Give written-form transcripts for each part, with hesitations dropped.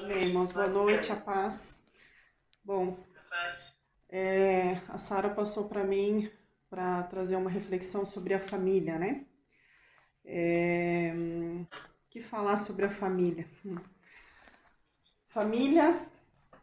Amém, irmãos. Boa noite, a paz. Bom, a Sara passou para mim para trazer uma reflexão sobre a família, né? Que falar sobre a família? Família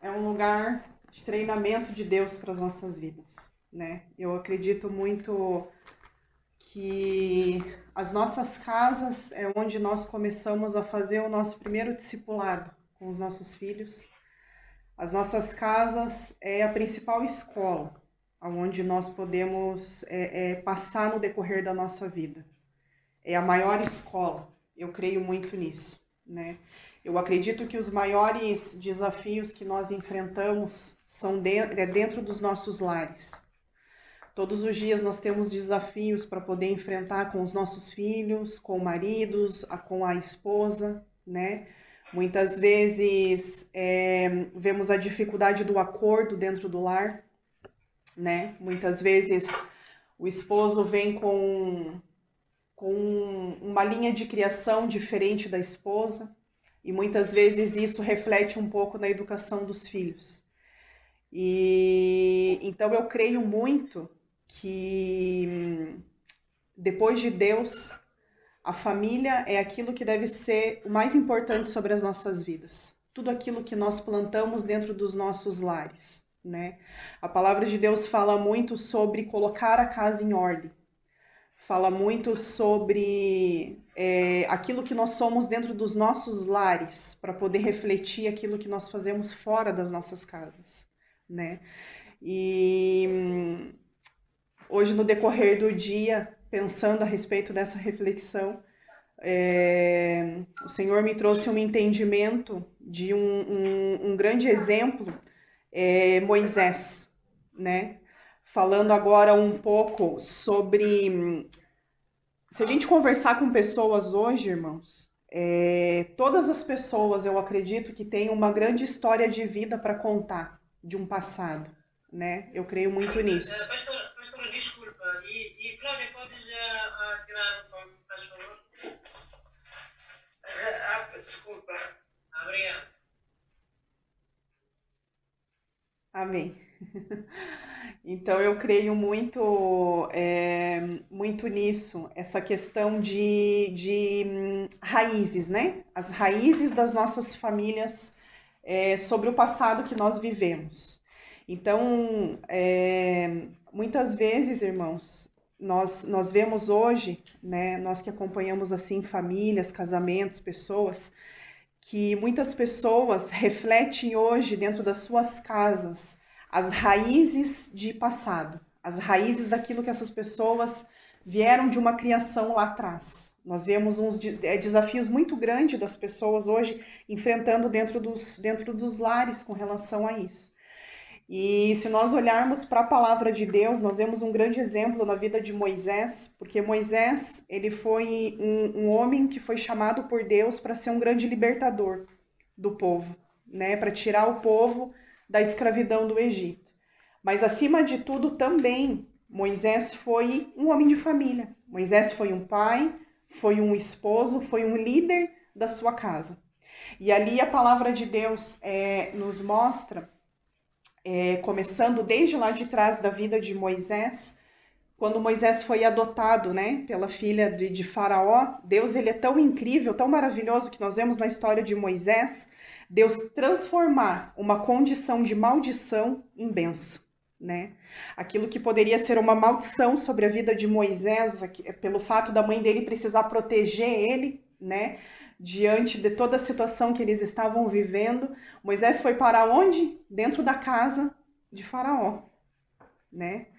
é um lugar de treinamento de Deus para as nossas vidas, né? Eu acredito muito que as nossas casas é onde nós começamos a fazer o nosso primeiro discipulado com os nossos filhos. As nossas casas é a principal escola, onde nós podemos passar no decorrer da nossa vida. É a maior escola, eu creio muito nisso, né? Eu acredito que os maiores desafios que nós enfrentamos são dentro dos nossos lares. Todos os dias nós temos desafios para poder enfrentar com os nossos filhos, com maridos, com a esposa, né? Muitas vezes vemos a dificuldade do acordo dentro do lar, né? Muitas vezes o esposo vem com uma linha de criação diferente da esposa e muitas vezes isso reflete um pouco na educação dos filhos. E então eu creio muito que depois de Deus, a família é aquilo que deve ser o mais importante sobre as nossas vidas. Tudo aquilo que nós plantamos dentro dos nossos lares, né? A palavra de Deus fala muito sobre colocar a casa em ordem. Fala muito sobre aquilo que nós somos dentro dos nossos lares, para poder refletir aquilo que nós fazemos fora das nossas casas, né? E hoje, no decorrer do dia, pensando a respeito dessa reflexão, o Senhor me trouxe um entendimento de um grande exemplo, Moisés, né? Falando agora um pouco sobre... Se a gente conversar com pessoas hoje, irmãos, todas as pessoas, eu acredito que têm uma grande história de vida para contar, de um passado, né? Eu creio muito nisso. Pastora, desculpa. E Cláudia, podes tirar o som, se faz favor? Desculpa. Obrigada. Amém. Então eu creio muito, muito nisso, essa questão de raízes, né? As raízes das nossas famílias sobre o passado que nós vivemos. Então, muitas vezes, irmãos, nós vemos hoje, né? Nós que acompanhamos assim famílias, casamentos, pessoas, que muitas pessoas refletem hoje dentro das suas casas as raízes de passado, as raízes daquilo que essas pessoas vieram de uma criação lá atrás. Nós vemos uns desafios muito grandes das pessoas hoje enfrentando dentro dos lares com relação a isso. E se nós olharmos para a palavra de Deus, nós vemos um grande exemplo na vida de Moisés, porque Moisés, ele foi um homem que foi chamado por Deus para ser um grande libertador do povo, né? Para tirar o povo da escravidão do Egito. Mas acima de tudo também, Moisés foi um homem de família. Moisés foi um pai, foi um esposo, foi um líder da sua casa. E ali a palavra de Deus nos mostra... começando desde lá de trás da vida de Moisés, quando Moisés foi adotado, né, pela filha de Faraó. Deus, ele é tão incrível, tão maravilhoso, que nós vemos na história de Moisés, Deus transformar uma condição de maldição em bênção, né? Aquilo que poderia ser uma maldição sobre a vida de Moisés, pelo fato da mãe dele precisar proteger ele, né, diante de toda a situação que eles estavam vivendo, Moisés foi para onde? Dentro da casa de Faraó, né?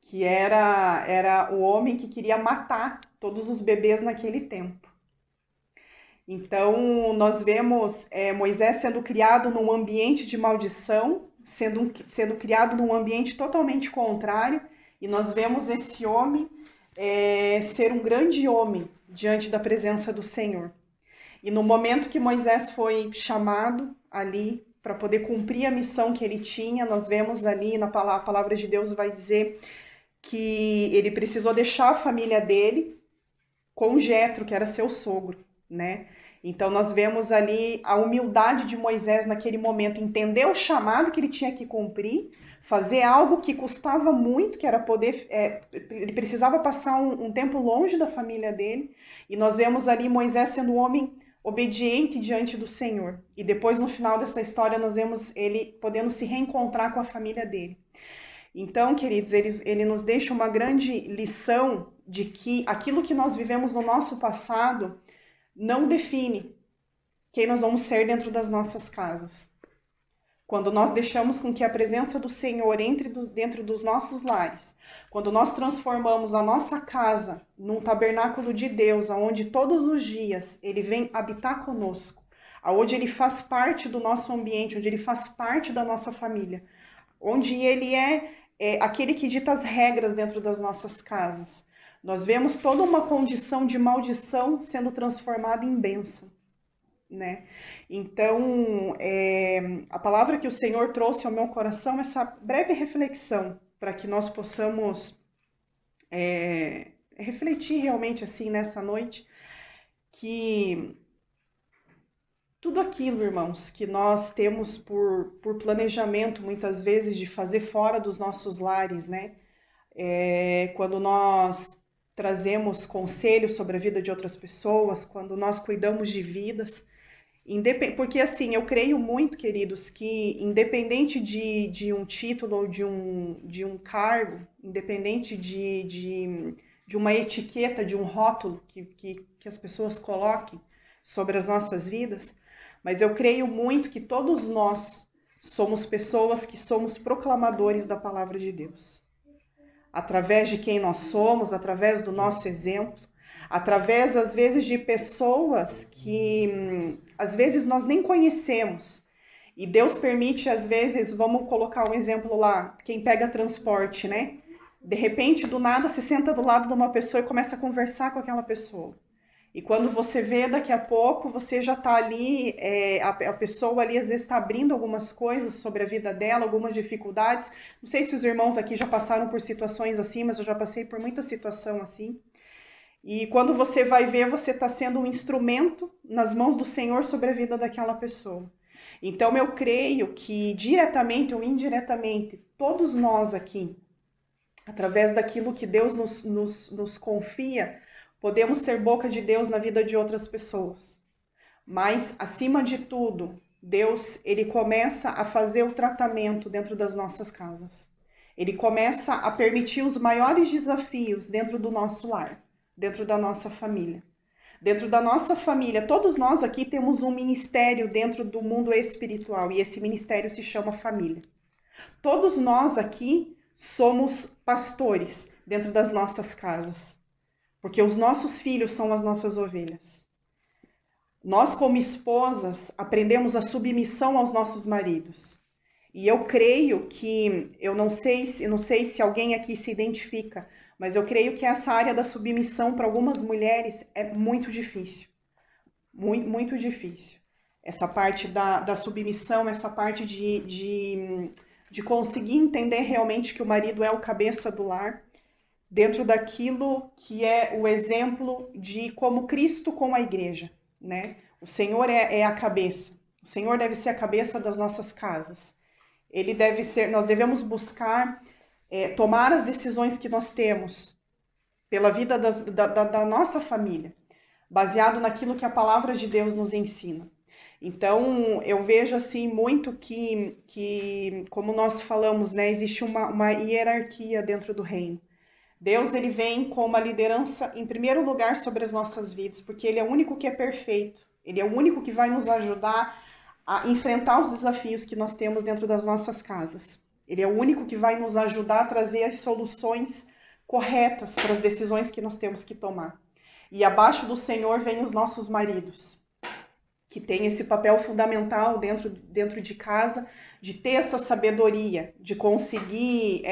Que era o homem que queria matar todos os bebês naquele tempo. Então, nós vemos Moisés sendo criado num ambiente de maldição, sendo criado num ambiente totalmente contrário, e nós vemos esse homem ser um grande homem diante da presença do Senhor. E no momento que Moisés foi chamado ali para poder cumprir a missão que ele tinha, nós vemos ali na palavra de Deus vai dizer que ele precisou deixar a família dele com Jetro, que era seu sogro, né? Então nós vemos ali a humildade de Moisés naquele momento, entender o chamado que ele tinha que cumprir, fazer algo que custava muito, que era poder, ele precisava passar um tempo longe da família dele, e nós vemos ali Moisés sendo um homem obediente diante do Senhor. E depois, no final dessa história, nós vemos ele podendo se reencontrar com a família dele. Então, queridos, ele nos deixa uma grande lição de que aquilo que nós vivemos no nosso passado não define quem nós vamos ser dentro das nossas casas. Quando nós deixamos com que a presença do Senhor entre dentro dos nossos lares, quando nós transformamos a nossa casa num tabernáculo de Deus, onde todos os dias Ele vem habitar conosco, onde Ele faz parte do nosso ambiente, onde Ele faz parte da nossa família, onde Ele é aquele que dita as regras dentro das nossas casas, nós vemos toda uma condição de maldição sendo transformada em bênção. Né? Então, a palavra que o Senhor trouxe ao meu coração, essa breve reflexão, para que nós possamos refletir realmente assim nessa noite, que tudo aquilo, irmãos, que nós temos por planejamento, muitas vezes, de fazer fora dos nossos lares, né? Quando nós trazemos conselhos sobre a vida de outras pessoas, quando nós cuidamos de vidas, porque assim, eu creio muito, queridos, que independente de um título ou de um cargo, independente de uma etiqueta, de um rótulo que as pessoas coloquem sobre as nossas vidas, mas eu creio muito que todos nós somos pessoas que somos proclamadores da palavra de Deus. Através de quem nós somos, através do nosso exemplo, através, às vezes, de pessoas que, às vezes, nós nem conhecemos. E Deus permite, às vezes, vamos colocar um exemplo lá, quem pega transporte, né? De repente, do nada, você senta do lado de uma pessoa e começa a conversar com aquela pessoa. E quando você vê, daqui a pouco, você já está ali, a pessoa ali às vezes está abrindo algumas coisas sobre a vida dela, algumas dificuldades. Não sei se os irmãos aqui já passaram por situações assim, mas eu já passei por muita situação assim. E quando você vai ver, você está sendo um instrumento nas mãos do Senhor sobre a vida daquela pessoa. Então eu creio que diretamente ou indiretamente, todos nós aqui, através daquilo que Deus nos confia, podemos ser boca de Deus na vida de outras pessoas. Mas, acima de tudo, Deus, Ele começa a fazer o tratamento dentro das nossas casas. Ele começa a permitir os maiores desafios dentro do nosso lar, dentro da nossa família. Dentro da nossa família, todos nós aqui temos um ministério dentro do mundo espiritual, e esse ministério se chama família. Todos nós aqui somos pastores dentro das nossas casas. Porque os nossos filhos são as nossas ovelhas. Nós, como esposas, aprendemos a submissão aos nossos maridos. E eu creio que, eu não sei se alguém aqui se identifica, mas eu creio que essa área da submissão para algumas mulheres é muito difícil. Muito, muito difícil. Essa parte da submissão, essa parte de conseguir entender realmente que o marido é o cabeça do lar, dentro daquilo que é o exemplo de como Cristo com a igreja, né? O Senhor é a cabeça. O Senhor deve ser a cabeça das nossas casas. Ele deve ser, nós devemos buscar tomar as decisões que nós temos pela vida da nossa família, baseado naquilo que a palavra de Deus nos ensina. Então, eu vejo assim muito que como nós falamos, né, existe uma hierarquia dentro do reino. Deus, ele vem com uma liderança, em primeiro lugar, sobre as nossas vidas, porque ele é o único que é perfeito. Ele é o único que vai nos ajudar a enfrentar os desafios que nós temos dentro das nossas casas. Ele é o único que vai nos ajudar a trazer as soluções corretas para as decisões que nós temos que tomar. E abaixo do Senhor vem os nossos maridos, que têm esse papel fundamental dentro de casa, de ter essa sabedoria, de conseguir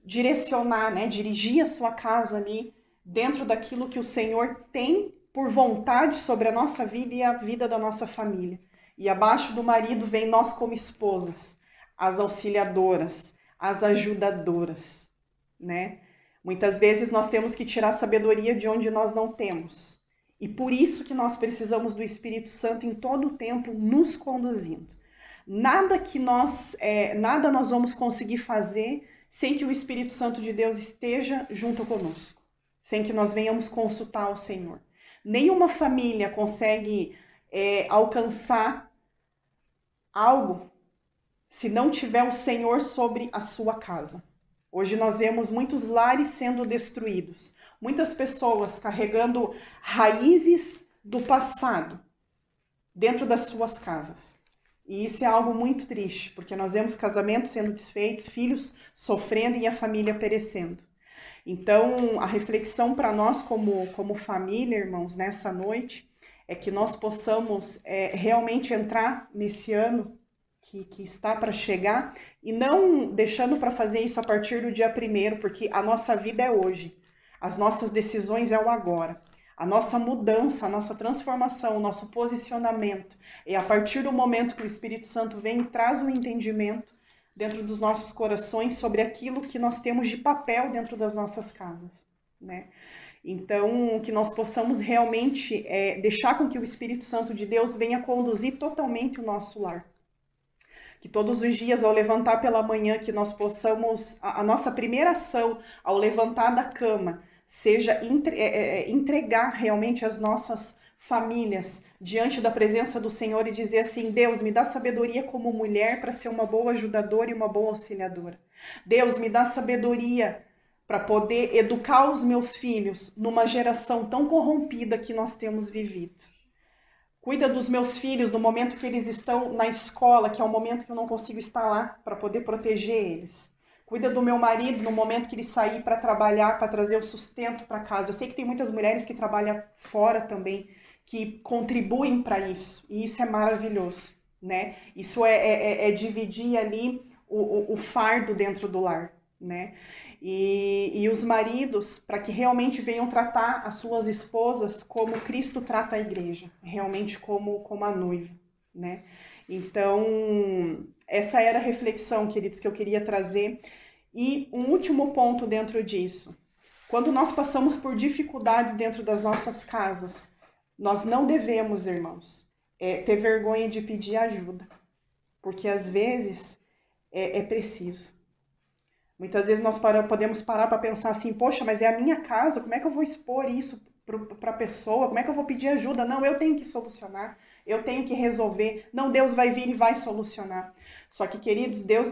direcionar, né, dirigir a sua casa ali dentro daquilo que o Senhor tem por vontade sobre a nossa vida e a vida da nossa família. E abaixo do marido vem nós como esposas, as auxiliadoras, as ajudadoras, né? Muitas vezes nós temos que tirar sabedoria de onde nós não temos. E por isso que nós precisamos do Espírito Santo em todo o tempo nos conduzindo. Nada nós vamos conseguir fazer sem que o Espírito Santo de Deus esteja junto conosco, sem que nós venhamos consultar o Senhor. Nenhuma família consegue alcançar algo se não tiver o Senhor sobre a sua casa. Hoje nós vemos muitos lares sendo destruídos, muitas pessoas carregando raízes do passado dentro das suas casas. E isso é algo muito triste, porque nós vemos casamentos sendo desfeitos, filhos sofrendo e a família perecendo. Então, a reflexão para nós como família, irmãos, nessa noite, é que nós possamos realmente entrar nesse ano que está para chegar e não deixando para fazer isso a partir do dia 1º, porque a nossa vida é hoje, as nossas decisões é o agora. A nossa mudança, a nossa transformação, o nosso posicionamento é a partir do momento que o Espírito Santo vem e traz um entendimento dentro dos nossos corações sobre aquilo que nós temos de papel dentro das nossas casas, né? Então, que nós possamos realmente deixar com que o Espírito Santo de Deus venha conduzir totalmente o nosso lar. Que todos os dias, ao levantar pela manhã, que nós possamos, a nossa primeira ação ao levantar da cama, seja entregar realmente as nossas famílias diante da presença do Senhor e dizer assim: Deus, me dá sabedoria como mulher para ser uma boa ajudadora e uma boa auxiliadora. Deus, me dá sabedoria para poder educar os meus filhos numa geração tão corrompida que nós temos vivido. Cuida dos meus filhos no momento que eles estão na escola, que é o momento que eu não consigo estar lá para poder proteger eles. Cuida do meu marido no momento que ele sair para trabalhar, para trazer o sustento para casa. Eu sei que tem muitas mulheres que trabalham fora também, que contribuem para isso. E isso é maravilhoso, né? Isso é dividir ali o fardo dentro do lar, né? E os maridos, para que realmente venham tratar as suas esposas como Cristo trata a igreja, realmente como a noiva, né? Então, essa era a reflexão, queridos, que eu queria trazer. E um último ponto dentro disso. Quando nós passamos por dificuldades dentro das nossas casas, nós não devemos, irmãos, ter vergonha de pedir ajuda. Porque às vezes é preciso. Muitas vezes nós podemos parar para pensar assim: poxa, mas é a minha casa, como é que eu vou expor isso para a pessoa? Como é que eu vou pedir ajuda? Não, eu tenho que solucionar. Eu tenho que resolver. Não, Deus vai vir e vai solucionar. Só que, queridos, Deus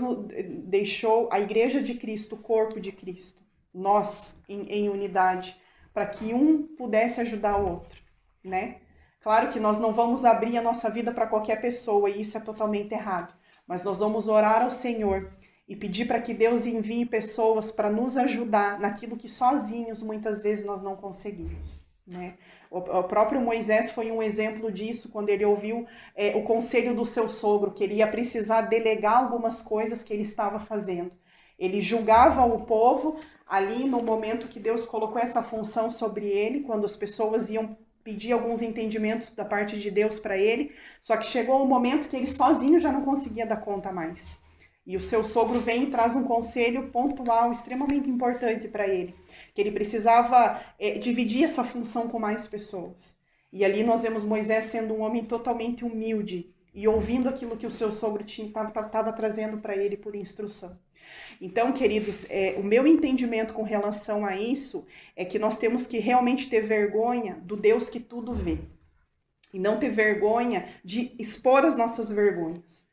deixou a igreja de Cristo, o corpo de Cristo, nós em unidade, para que um pudesse ajudar o outro, né? Claro que nós não vamos abrir a nossa vida para qualquer pessoa, e isso é totalmente errado. Mas nós vamos orar ao Senhor e pedir para que Deus envie pessoas para nos ajudar naquilo que sozinhos muitas vezes nós não conseguimos, né? O próprio Moisés foi um exemplo disso quando ele ouviu o conselho do seu sogro, que ele ia precisar delegar algumas coisas que ele estava fazendo. Ele julgava o povo ali no momento que Deus colocou essa função sobre ele, quando as pessoas iam pedir alguns entendimentos da parte de Deus para ele, só que chegou um momento que ele sozinho já não conseguia dar conta mais. E o seu sogro vem e traz um conselho pontual, extremamente importante para ele, que ele precisava dividir essa função com mais pessoas. E ali nós vemos Moisés sendo um homem totalmente humilde e ouvindo aquilo que o seu sogro estava trazendo para ele por instrução. Então, queridos, o meu entendimento com relação a isso é que nós temos que realmente ter vergonha do Deus que tudo vê. E não ter vergonha de expor as nossas vergonhas.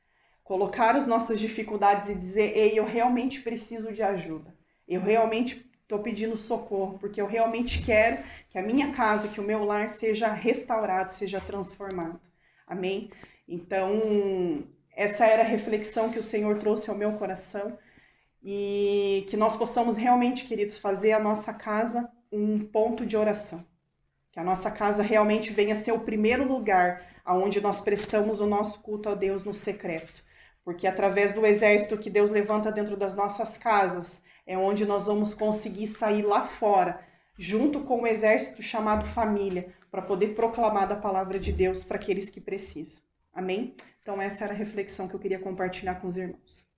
Colocar as nossas dificuldades e dizer: ei, eu realmente preciso de ajuda. Eu realmente estou pedindo socorro, porque eu realmente quero que a minha casa, que o meu lar seja restaurado, seja transformado. Amém? Então, essa era a reflexão que o Senhor trouxe ao meu coração. E que nós possamos realmente, queridos, fazer a nossa casa um ponto de oração. Que a nossa casa realmente venha a ser o primeiro lugar onde nós prestamos o nosso culto a Deus no secreto. Porque através do exército que Deus levanta dentro das nossas casas, é onde nós vamos conseguir sair lá fora, junto com o exército chamado família, para poder proclamar a palavra de Deus para aqueles que precisam. Amém? Então essa era a reflexão que eu queria compartilhar com os irmãos.